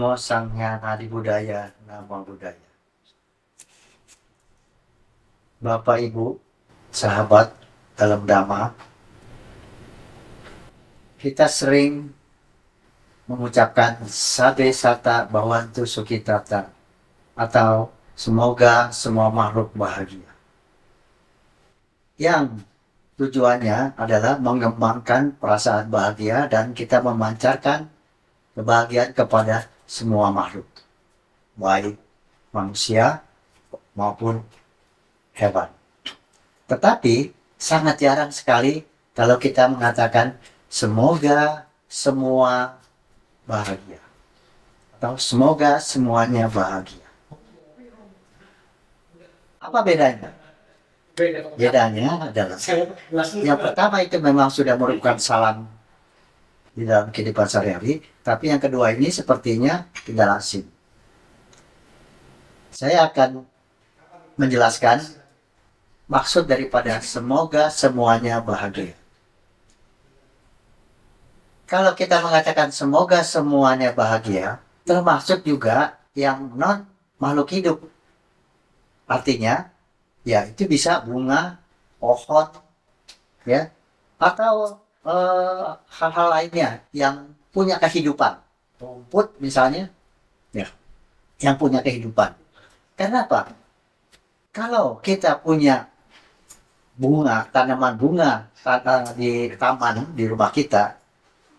Namo Sanghyang Adi Budaya, Namo Budaya. Bapak Ibu, sahabat dalam Dhamma, kita sering mengucapkan Sabe Sata Bhavantu Sukhitata atau semoga semua makhluk bahagia. Yang tujuannya adalah mengembangkan perasaan bahagia dan kita memancarkan kebahagiaan kepada semua makhluk, baik manusia maupun hewan. Tetapi sangat jarang sekali kalau kita mengatakan semoga semua bahagia atau semoga semuanya bahagia. Apa bedanya? Bedanya adalah yang pertama itu memang sudah merupakan salam di dalam kehidupan sehari-hari, tapi yang kedua ini sepertinya tidak lazim. Saya akan menjelaskan maksud daripada semoga semuanya bahagia. Kalau kita mengatakan semoga semuanya bahagia, termasuk juga yang non makhluk hidup. Artinya, ya itu bisa bunga, pohon, ya, atau hal-hal lainnya yang punya kehidupan, rumput misalnya, ya, yang punya kehidupan. Kenapa? Kalau kita punya bunga, tanaman bunga di taman di rumah kita,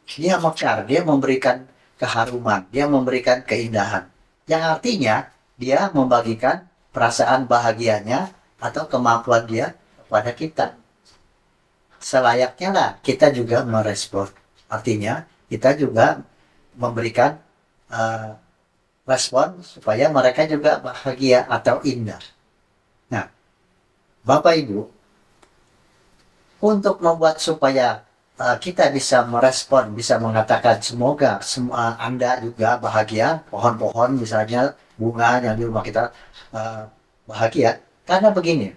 dia mekar, dia memberikan keharuman, dia memberikan keindahan, yang artinya dia membagikan perasaan bahagianya atau kemampuan dia kepada kita. Selayaknya lah kita juga merespon. Artinya kita juga memberikan respon supaya mereka juga bahagia atau indah. Nah, Bapak Ibu, untuk membuat supaya kita bisa merespon, bisa mengatakan semoga semua Anda juga bahagia, pohon-pohon misalnya, bunga yang di rumah kita bahagia. Karena begini,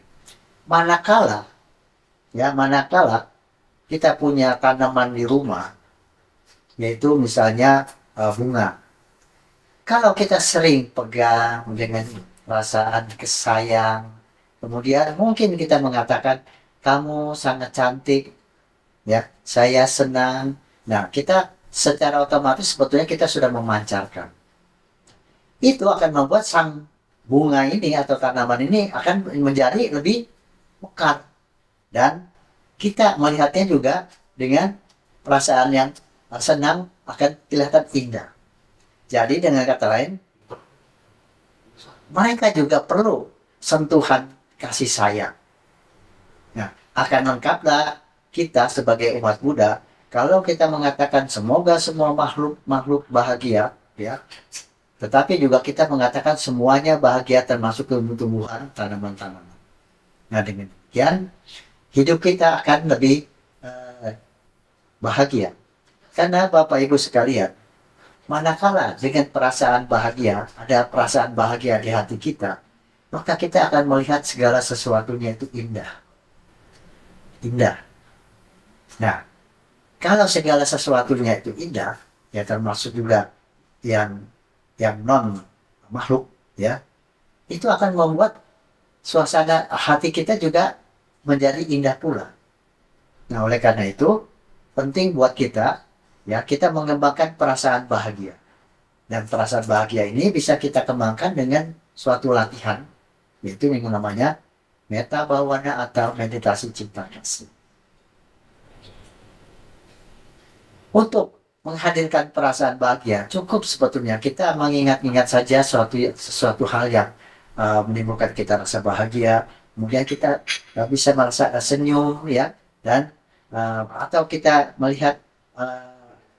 manakala kita punya tanaman di rumah, yaitu misalnya bunga. Kalau kita sering pegang dengan perasaan kesayang, kemudian mungkin kita mengatakan, kamu sangat cantik, ya, saya senang. Nah, kita secara otomatis sebetulnya kita sudah memancarkan. Itu akan membuat sang bunga ini atau tanaman ini akan menjadi lebih mekar. Dan kita melihatnya juga dengan perasaan yang senang, akan kelihatan indah. Jadi dengan kata lain, mereka juga perlu sentuhan kasih sayang. Nah, akan lengkaplah kita sebagai umat Buddha kalau kita mengatakan semoga semua makhluk bahagia, ya. Tetapi juga kita mengatakan semuanya bahagia termasuk tumbuh-tumbuhan, tanaman-tanaman. Nah, dengan demikian hidup kita akan lebih bahagia. Karena Bapak Ibu sekalian, manakala dengan perasaan bahagia, ada perasaan bahagia di hati kita, maka kita akan melihat segala sesuatunya itu indah. Indah. Nah, kalau segala sesuatunya itu indah, ya termasuk juga yang non makhluk, ya, itu akan membuat suasana hati kita juga menjadi indah pula. Nah, oleh karena itu penting buat kita, ya, kita mengembangkan perasaan bahagia. Dan perasaan bahagia ini bisa kita kembangkan dengan suatu latihan, yaitu yang namanya metta bhavana atau meditasi cipta kasih. Untuk menghadirkan perasaan bahagia, cukup sebetulnya kita mengingat-ingat saja sesuatu hal yang menimbulkan kita rasa bahagia. Kemudian kita bisa merasa senyum, ya, dan atau kita melihat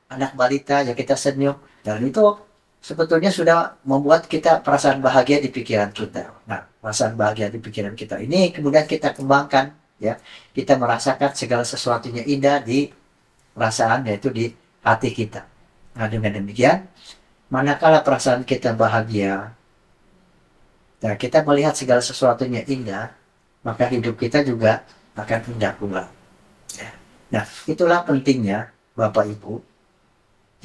anak balita ya kita senyum, dan itu sebetulnya sudah membuat kita perasaan bahagia di pikiran kita. Nah, perasaan bahagia di pikiran kita ini kemudian kita kembangkan, ya, kita merasakan segala sesuatunya indah di perasaan, yaitu di hati kita. Nah, dengan demikian manakala perasaan kita bahagia, nah, kita melihat segala sesuatunya indah, maka hidup kita juga akan indah pula. Ya. Nah, itulah pentingnya Bapak Ibu,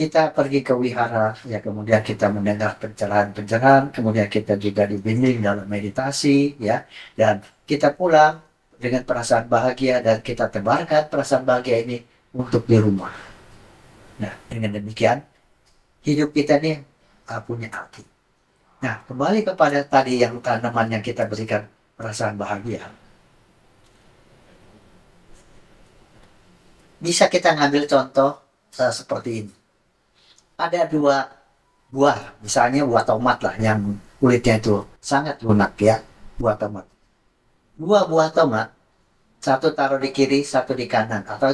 kita pergi ke wihara, ya kemudian kita mendengar pencerahan-pencerahan, kemudian kita juga dibimbing dalam meditasi, ya, dan kita pulang dengan perasaan bahagia dan kita tebarkan perasaan bahagia ini untuk di rumah. Nah, dengan demikian hidup kita ini punya arti. Nah, kembali kepada tadi yang tanaman yang kita berikan perasaan bahagia. Bisa kita ngambil contoh seperti ini. Ada dua buah, misalnya buah tomat lah yang kulitnya itu sangat lunak ya, buah tomat. Dua buah tomat, satu taruh di kiri, satu di kanan, atau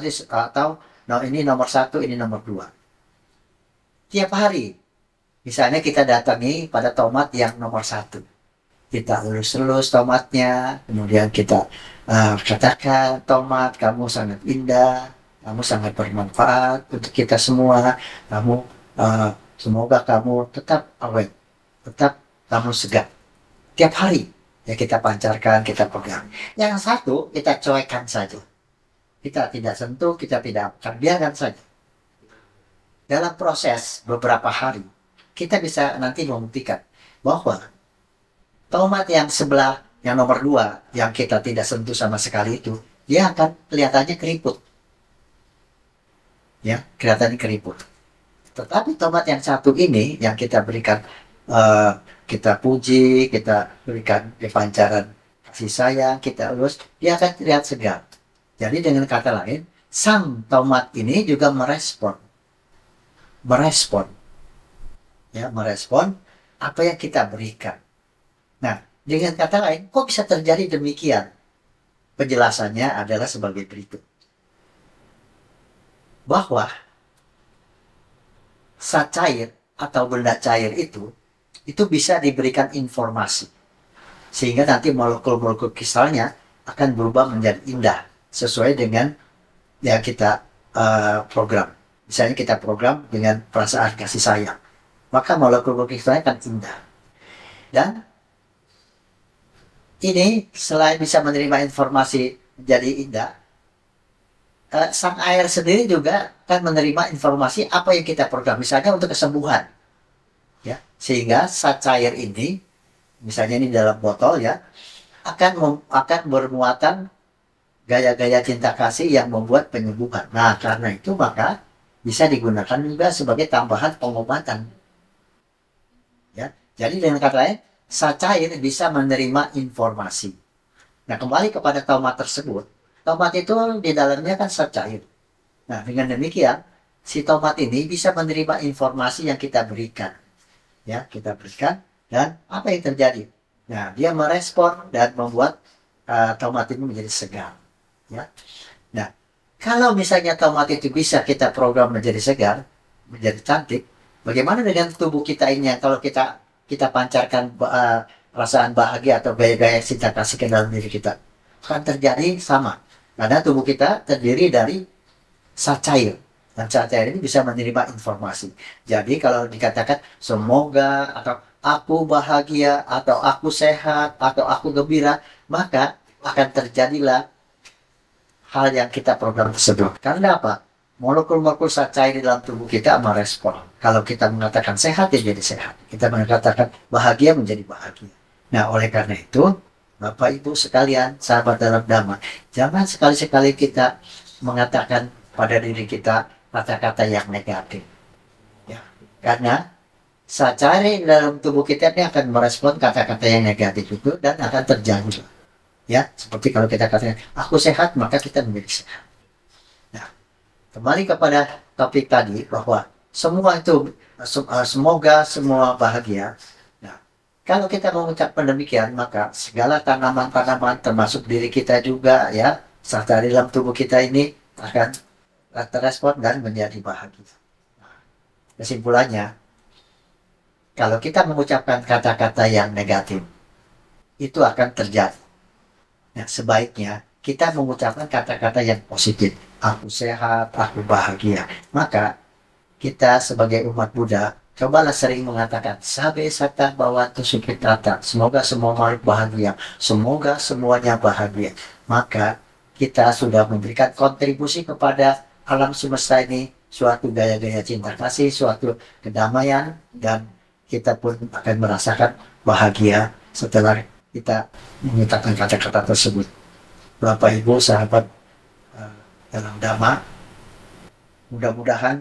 no, ini nomor satu, ini nomor dua. Tiap hari, misalnya kita datangi pada tomat yang nomor satu, kita elus-elus tomatnya, kemudian kita katakan, tomat kamu sangat indah, kamu sangat bermanfaat untuk kita semua, kamu semoga kamu tetap awet, tetap kamu segar. Tiap hari ya kita pancarkan, kita pegang. Yang satu kita cuekkan saja. Kita tidak sentuh, kita tidak akan biarkan saja. Dalam proses beberapa hari, kita bisa nanti membuktikan bahwa tomat yang sebelah, yang nomor dua, yang kita tidak sentuh sama sekali itu, dia akan kelihatannya keriput. Ya, kelihatannya keriput. Tetapi tomat yang satu ini yang kita berikan, kita puji, kita berikan pancaran kasih sayang, kita elus, dia akan terlihat segar. Jadi dengan kata lain, sang tomat ini juga merespon apa yang kita berikan. Nah, dengan kata lain, kok bisa terjadi demikian? Penjelasannya adalah sebagai berikut. Bahwa zat cair atau benda cair itu bisa diberikan informasi sehingga nanti molekul-molekul kristalnya akan berubah menjadi indah sesuai dengan yang kita program. Misalnya kita program dengan perasaan kasih sayang, maka molekul kristalnya akan indah. Dan ini selain bisa menerima informasi menjadi indah, sang air sendiri juga akan menerima informasi apa yang kita program, misalnya untuk kesembuhan, ya, sehingga zat cair ini, misalnya ini dalam botol ya, akan bermuatan gaya-gaya cinta kasih yang membuat penyembuhan. Nah, karena itu maka bisa digunakan juga sebagai tambahan pengobatan, ya. Jadi dengan kata lain, zat cair bisa menerima informasi. Nah, kembali kepada tomat tersebut. Tomat itu di dalamnya kan zat cair. Nah, dengan demikian, si tomat ini bisa menerima informasi yang kita berikan. Ya, kita berikan, dan apa yang terjadi? Nah, dia merespon dan membuat tomat ini menjadi segar. Ya. Nah, kalau misalnya tomat itu bisa kita program menjadi segar, menjadi cantik, bagaimana dengan tubuh kita ini kalau kita pancarkan perasaan bahagia atau gaya-gaya cinta kasih ke dalam diri kita? Akan terjadi sama. Karena tubuh kita terdiri dari zat cair. Dan zat cair ini bisa menerima informasi. Jadi kalau dikatakan semoga, atau aku bahagia, atau aku sehat, atau aku gembira, maka akan terjadilah hal yang kita program tersebut. Karena apa? Molekul-molekul zat cair di dalam tubuh kita merespon. Kalau kita mengatakan sehat, ya jadi sehat. Kita mengatakan bahagia, menjadi bahagia. Nah, oleh karena itu, Bapak Ibu sekalian, sahabat dalam Dhamma, jangan sekali-sekali kita mengatakan pada diri kita kata-kata yang negatif. Ya, karena zat cair dalam tubuh kita ini akan merespon kata-kata yang negatif itu dan akan terjadi. Ya, seperti kalau kita katakan aku sehat, maka kita menjadi sehat. Nah, kembali kepada topik tadi bahwa semua itu semoga semua bahagia. Kalau kita mengucapkan demikian, maka segala tanaman-tanaman termasuk diri kita juga ya, serta di dalam tubuh kita ini akan terrespon dan menjadi bahagia. Kesimpulannya, kalau kita mengucapkan kata-kata yang negatif, itu akan terjadi. Nah, sebaiknya kita mengucapkan kata-kata yang positif. Aku sehat, aku bahagia. Maka kita sebagai umat Buddha, cobalah sering mengatakan Sabe Sata Bhavantu Sukhitata, semoga semua makhluk bahagia, semoga semuanya bahagia. Maka kita sudah memberikan kontribusi kepada alam semesta ini suatu gaya-gaya cinta kasih, suatu kedamaian, dan kita pun akan merasakan bahagia setelah kita mengucapkan kata-kata tersebut. Bapak Ibu sahabat dalam Dhamma, mudah-mudahan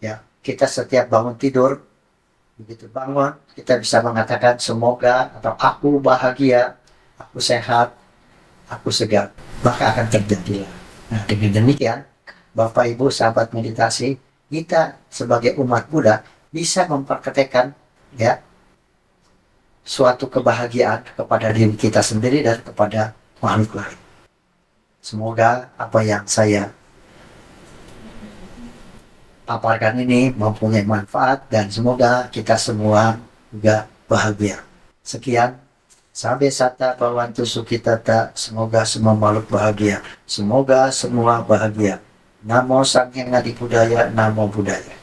ya kita setiap bangun tidur, begitu bangun kita bisa mengatakan semoga atau aku bahagia, aku sehat, aku segar, maka akan terjadilah. Nah, dengan demikian Bapak Ibu sahabat meditasi, kita sebagai umat Buddha bisa memperketekan ya suatu kebahagiaan kepada diri kita sendiri dan kepada makhluk lain. Semoga apa yang saya paparkan ini mempunyai manfaat dan semoga kita semua juga bahagia. Sekian, sampai sata bhavantu sukhitata, semoga semua makhluk bahagia, semoga semua bahagia. Namo Sang Hyang Adi Budaya, Namo Buddhaya.